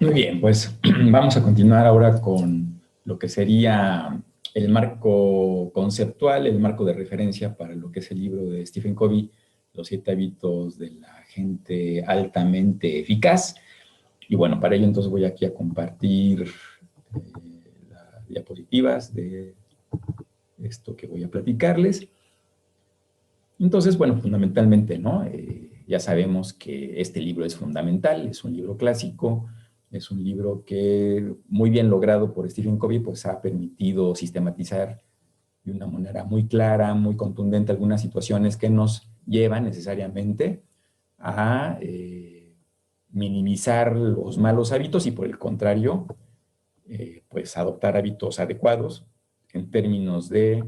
Muy bien, pues vamos a continuar ahora con lo que sería el marco conceptual, el marco de referencia para lo que es el libro de Stephen Covey, Los 7 hábitos de la gente altamente eficaz. Y bueno, para ello entonces voy aquí a compartir las diapositivas de esto que voy a platicarles. Entonces, bueno, fundamentalmente, ¿no? Ya sabemos que este libro es fundamental, es un libro clásico, es un libro que, muy bien logrado por Stephen Covey, pues ha permitido sistematizar de una manera muy clara, muy contundente algunas situaciones que nos llevan necesariamente a minimizar los malos hábitos y por el contrario, pues adoptar hábitos adecuados en términos de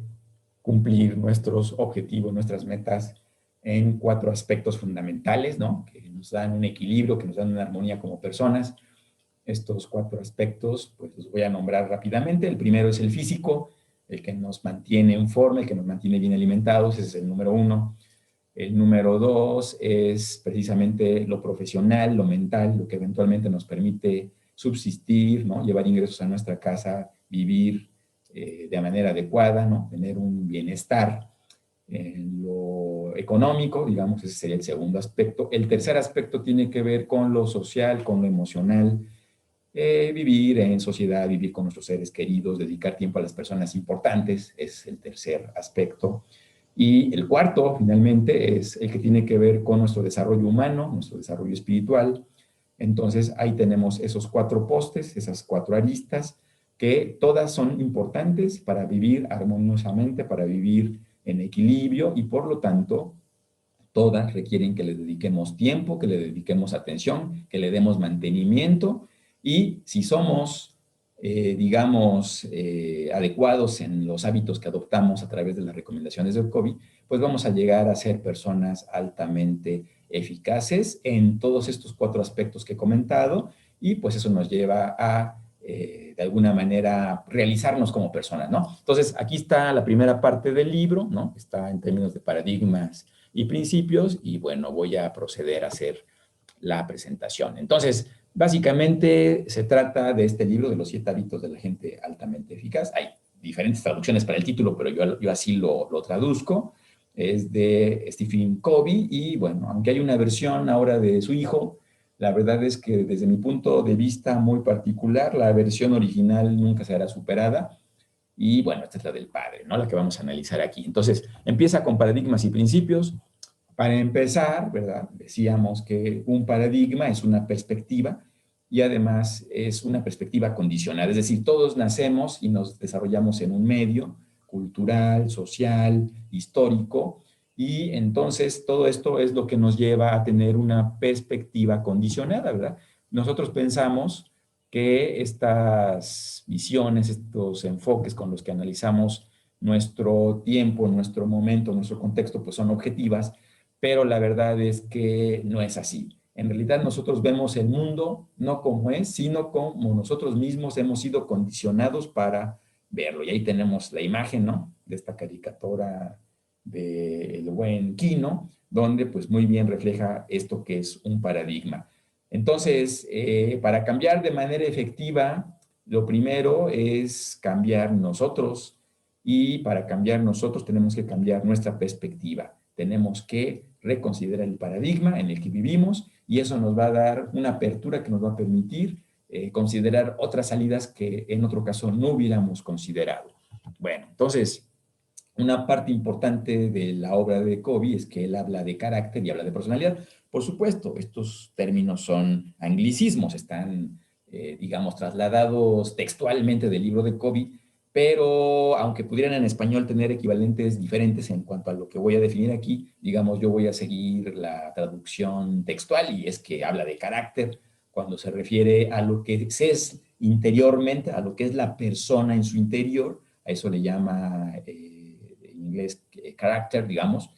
cumplir nuestros objetivos, nuestras metas en 4 aspectos fundamentales, ¿no? Que nos dan un equilibrio, que nos dan una armonía como personas. Estos 4 aspectos, pues los voy a nombrar rápidamente. El primero es el físico, el que nos mantiene en forma, el que nos mantiene bien alimentados, ese es el número 1. El número 2 es precisamente lo profesional, lo mental, lo que eventualmente nos permite subsistir, ¿no? Llevar ingresos a nuestra casa, vivir de manera adecuada, ¿no? Tener un bienestar. En lo económico, digamos, ese sería el segundo aspecto. El tercer aspecto tiene que ver con lo social, con lo emocional, vivir en sociedad, vivir con nuestros seres queridos, dedicar tiempo a las personas importantes, es el tercer aspecto. Y el cuarto, finalmente, es el que tiene que ver con nuestro desarrollo humano, nuestro desarrollo espiritual. Entonces, ahí tenemos esos 4 postes, esas 4 aristas, que todas son importantes para vivir armoniosamente, para vivir en equilibrio y por lo tanto, todas requieren que le dediquemos tiempo, que le dediquemos atención, que le demos mantenimiento y si somos, digamos, adecuados en los hábitos que adoptamos a través de las recomendaciones del COVID, pues vamos a llegar a ser personas altamente eficaces en todos estos 4 aspectos que he comentado y pues eso nos lleva a de alguna manera realizarnos como personas, ¿no? Entonces, aquí está la primera parte del libro, ¿no? Está en términos de paradigmas y principios y bueno, voy a proceder a hacer la presentación. Entonces, básicamente se trata de este libro de los 7 hábitos de la gente altamente eficaz. Hay diferentes traducciones para el título, pero yo así lo traduzco. Es de Stephen Covey y bueno, aunque hay una versión ahora de su hijo, la verdad es que desde mi punto de vista muy particular, la versión original nunca será superada. Y bueno, esta es la del padre, ¿no? La que vamos a analizar aquí. Entonces, empieza con paradigmas y principios. Para empezar, ¿verdad? Decíamos que un paradigma es una perspectiva y además es una perspectiva condicional, es decir, todos nacemos y nos desarrollamos en un medio cultural, social, histórico, y entonces todo esto es lo que nos lleva a tener una perspectiva condicionada, ¿verdad? Nosotros pensamos que estas visiones, estos enfoques con los que analizamos nuestro tiempo, nuestro momento, nuestro contexto, pues son objetivas, pero la verdad es que no es así. En realidad nosotros vemos el mundo no como es, sino como nosotros mismos hemos sido condicionados para verlo. Y ahí tenemos la imagen, ¿no? De esta caricatura del buen Kino, donde pues muy bien refleja esto que es un paradigma. Entonces, para cambiar de manera efectiva, lo primero es cambiar nosotros y para cambiar nosotros tenemos que cambiar nuestra perspectiva. Tenemos que reconsiderar el paradigma en el que vivimos y eso nos va a dar una apertura que nos va a permitir considerar otras salidas que en otro caso no hubiéramos considerado. Bueno, entonces, una parte importante de la obra de Covey es que él habla de carácter y habla de personalidad. Por supuesto, estos términos son anglicismos, están, digamos, trasladados textualmente del libro de Covey, pero aunque pudieran en español tener equivalentes diferentes en cuanto a lo que voy a definir aquí, digamos, yo voy a seguir la traducción textual y es que habla de carácter cuando se refiere a lo que es interiormente, a lo que es la persona en su interior, a eso le llama en inglés carácter, digamos.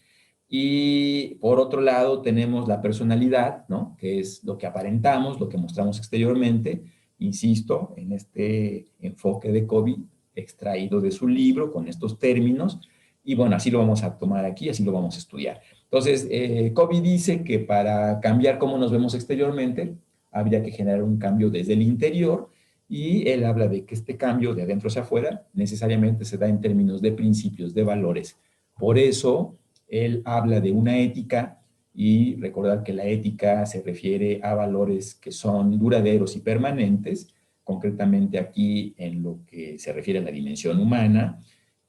Y por otro lado tenemos la personalidad, ¿no? Que es lo que aparentamos, lo que mostramos exteriormente, insisto, en este enfoque de Covey, extraído de su libro con estos términos, y bueno, así lo vamos a tomar aquí, así lo vamos a estudiar. Entonces, Covey dice que para cambiar cómo nos vemos exteriormente, habría que generar un cambio desde el interior, y él habla de que este cambio de adentro hacia afuera necesariamente se da en términos de principios, de valores. Por eso, él habla de una ética, y recordar que la ética se refiere a valores que son duraderos y permanentes, concretamente aquí en lo que se refiere a la dimensión humana.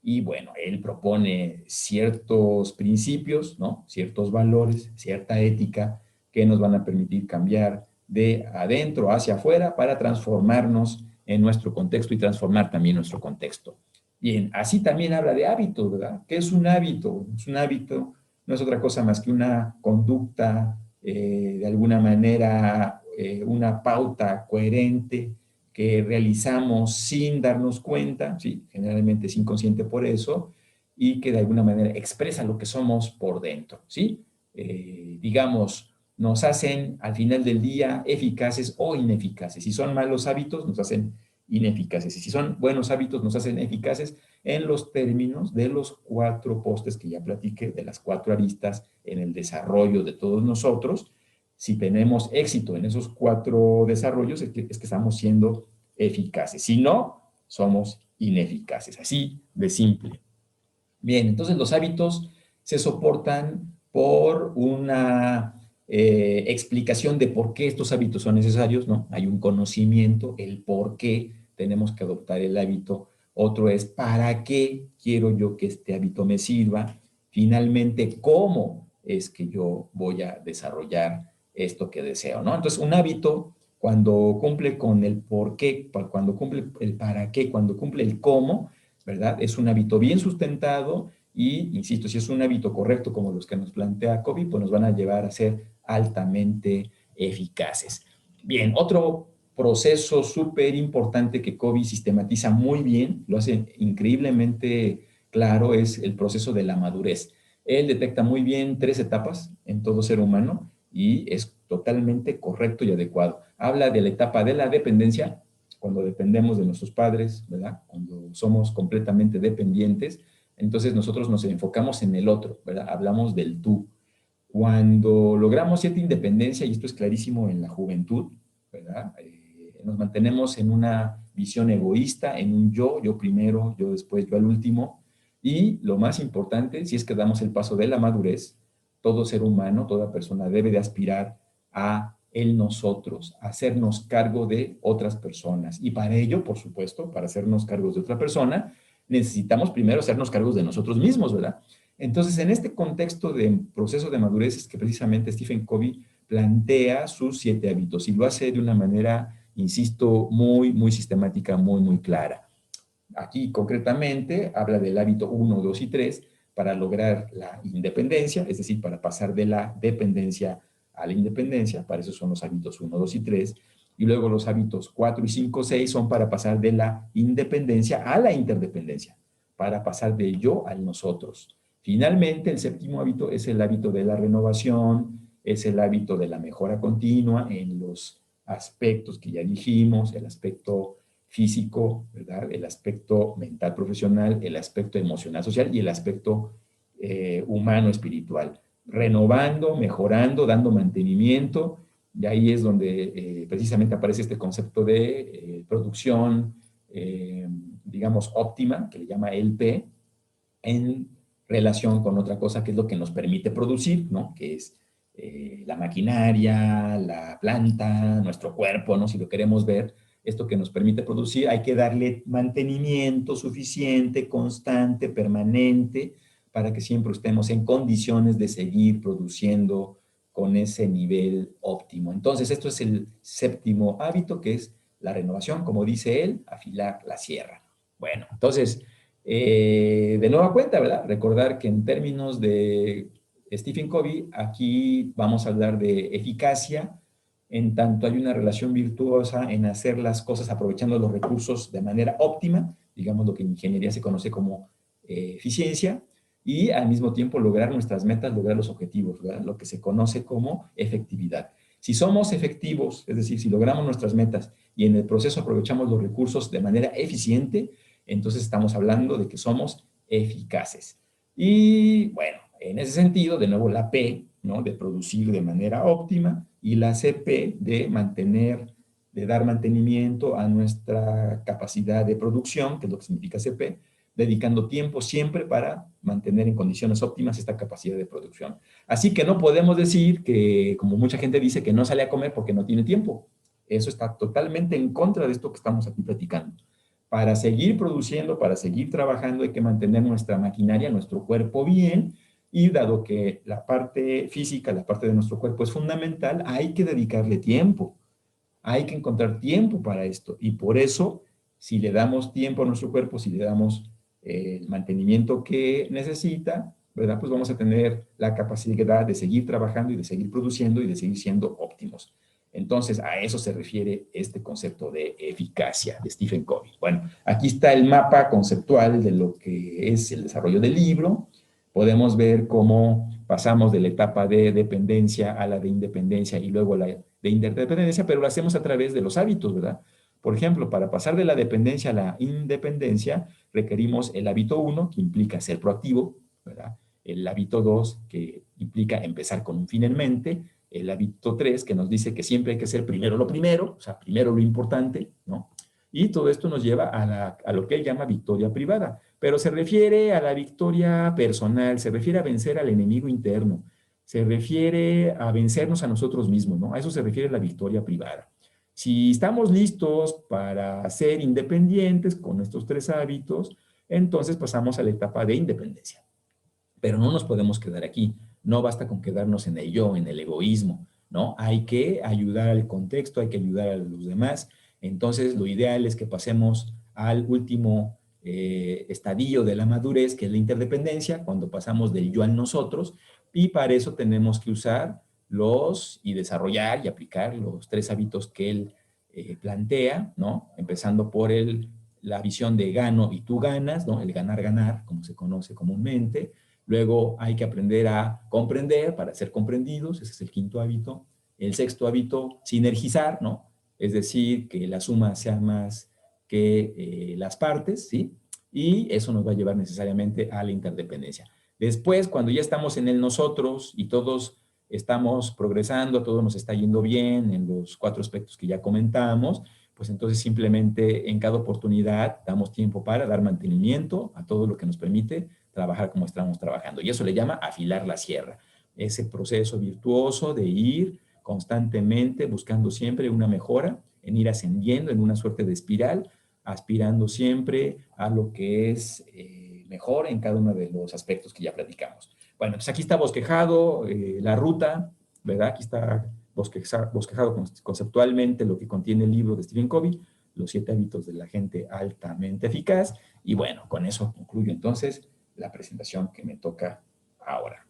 Y bueno, él propone ciertos principios, ¿no? Ciertos valores, cierta ética que nos van a permitir cambiar de adentro hacia afuera para transformarnos en nuestro contexto y transformar también nuestro contexto. Bien, así también habla de hábitos, ¿verdad? ¿Qué es un hábito? Es un hábito, no es otra cosa más que una conducta, de alguna manera, una pauta coherente que realizamos sin darnos cuenta, ¿sí? Generalmente es inconsciente por eso, y que de alguna manera expresa lo que somos por dentro, ¿sí? Digamos, nos hacen al final del día eficaces o ineficaces. Si son malos hábitos, nos hacen ineficaces. Y si son buenos hábitos, nos hacen eficaces en los términos de los 4 postes que ya platiqué, de las 4 aristas en el desarrollo de todos nosotros. Si tenemos éxito en esos 4 desarrollos, es que estamos siendo eficaces. Si no, somos ineficaces. Así de simple. Bien, entonces los hábitos se soportan por una explicación de por qué estos hábitos son necesarios, ¿no? Hay un conocimiento, el por qué tenemos que adoptar el hábito. Otro es para qué quiero yo que este hábito me sirva. Finalmente, cómo es que yo voy a desarrollar esto que deseo, ¿no? Entonces, un hábito, cuando cumple con el por qué, cuando cumple el para qué, cuando cumple el cómo, ¿verdad? Es un hábito bien sustentado y, insisto, si es un hábito correcto como los que nos plantea Covey, pues nos van a llevar a ser altamente eficaces. Bien, otro proceso súper importante que Covey sistematiza muy bien, lo hace increíblemente claro, es el proceso de la madurez. Él detecta muy bien 3 etapas en todo ser humano y es totalmente correcto y adecuado. Habla de la etapa de la dependencia, cuando dependemos de nuestros padres, ¿verdad? Cuando somos completamente dependientes, entonces nosotros nos enfocamos en el otro, ¿verdad? Hablamos del tú. Cuando logramos cierta independencia, y esto es clarísimo en la juventud, ¿verdad? Nos mantenemos en una visión egoísta, en un yo primero, yo después, yo al último. Y lo más importante, si es que damos el paso de la madurez, todo ser humano, toda persona debe de aspirar a el nosotros, a hacernos cargo de otras personas. Y para ello, por supuesto, para hacernos cargos de otra persona, necesitamos primero hacernos cargos de nosotros mismos, ¿verdad? Entonces, en este contexto de proceso de madurez es que precisamente Stephen Covey plantea sus 7 hábitos y lo hace de una manera, insisto, muy sistemática, muy clara. Aquí concretamente habla del hábito 1, 2 y 3 para lograr la independencia, es decir, para pasar de la dependencia a la independencia, para eso son los hábitos 1, 2 y 3, y luego los hábitos 4 y 5, 6 son para pasar de la independencia a la interdependencia, para pasar del yo al nosotros. Finalmente, el 7º hábito es el hábito de la renovación, es el hábito de la mejora continua en los aspectos que ya dijimos, el aspecto físico, ¿verdad? El aspecto mental profesional, el aspecto emocional social y el aspecto humano espiritual. Renovando, mejorando, dando mantenimiento, y ahí es donde precisamente aparece este concepto de producción, digamos, óptima, que le llama el P, en relación con otra cosa que es lo que nos permite producir, ¿no? Que es la maquinaria, la planta, nuestro cuerpo, ¿no? Si lo queremos ver, esto que nos permite producir, hay que darle mantenimiento suficiente, constante, permanente, para que siempre estemos en condiciones de seguir produciendo con ese nivel óptimo. Entonces, esto es el 7º hábito, que es la renovación, como dice él, afilar la sierra. Bueno, entonces, de nueva cuenta, ¿verdad? Recordar que en términos de Stephen Covey, aquí vamos a hablar de eficacia, en tanto hay una relación virtuosa en hacer las cosas aprovechando los recursos de manera óptima, digamos lo que en ingeniería se conoce como eficiencia, y al mismo tiempo lograr nuestras metas, lograr los objetivos, ¿verdad? Lo que se conoce como efectividad. Si somos efectivos, es decir, si logramos nuestras metas y en el proceso aprovechamos los recursos de manera eficiente, entonces estamos hablando de que somos eficaces. Y bueno, en ese sentido, de nuevo la P, ¿no? De producir de manera óptima, y la CP de dar mantenimiento a nuestra capacidad de producción, que es lo que significa CP, dedicando tiempo siempre para mantener en condiciones óptimas esta capacidad de producción. Así que no podemos decir que, como mucha gente dice, que no sale a comer porque no tiene tiempo. Eso está totalmente en contra de esto que estamos aquí platicando. Para seguir produciendo, para seguir trabajando, hay que mantener nuestra maquinaria, nuestro cuerpo bien, y dado que la parte física, la parte de nuestro cuerpo es fundamental, hay que dedicarle tiempo. Hay que encontrar tiempo para esto. Y por eso, si le damos tiempo a nuestro cuerpo, si le damos el mantenimiento que necesita, ¿verdad? Pues vamos a tener la capacidad de seguir trabajando y de seguir produciendo y de seguir siendo óptimos. Entonces, a eso se refiere este concepto de eficacia de Stephen Covey. Bueno, aquí está el mapa conceptual de lo que es el desarrollo del libro. Podemos ver cómo pasamos de la etapa de dependencia a la de independencia y luego a la de interdependencia, pero lo hacemos a través de los hábitos, ¿verdad? Por ejemplo, para pasar de la dependencia a la independencia, requerimos el hábito 1, que implica ser proactivo, ¿verdad? El hábito 2, que implica empezar con un fin en mente. El hábito 3, que nos dice que siempre hay que hacer primero lo primero, o sea, primero lo importante, ¿no? Y todo esto nos lleva a lo que él llama victoria privada, pero se refiere a la victoria personal, se refiere a vencer al enemigo interno, se refiere a vencernos a nosotros mismos, ¿no? A eso se refiere la victoria privada. Si estamos listos para ser independientes con estos 3 hábitos, entonces pasamos a la etapa de independencia. Pero no nos podemos quedar aquí. No basta con quedarnos en el yo, en el egoísmo, ¿no? Hay que ayudar al contexto, hay que ayudar a los demás. Entonces, lo ideal es que pasemos al último estadio de la madurez, que es la interdependencia, cuando pasamos del yo al nosotros, y para eso tenemos que usar y desarrollar y aplicar los 3 hábitos que él plantea, ¿no? Empezando por la visión de gano y tú ganas, ¿no? El ganar-ganar, como se conoce comúnmente. Luego hay que aprender a comprender para ser comprendidos, ese es el 5º hábito. El 6º hábito, sinergizar, ¿no? Es decir, que la suma sea más que las partes, ¿sí? Y eso nos va a llevar necesariamente a la interdependencia. Después, cuando ya estamos en el nosotros y todos estamos progresando, todo nos está yendo bien en los 4 aspectos que ya comentamos, pues entonces simplemente en cada oportunidad damos tiempo para dar mantenimiento a todo lo que nos permite trabajar como estamos trabajando. Y eso le llama afilar la sierra. Ese proceso virtuoso de ir constantemente buscando siempre una mejora, en ir ascendiendo en una suerte de espiral, aspirando siempre a lo que es mejor en cada uno de los aspectos que ya platicamos. Bueno, pues aquí está bosquejado la ruta, ¿verdad? Aquí está bosquejado conceptualmente lo que contiene el libro de Stephen Covey, los 7 hábitos de la gente altamente eficaz. Y bueno, con eso concluyo entonces la presentación que me toca ahora.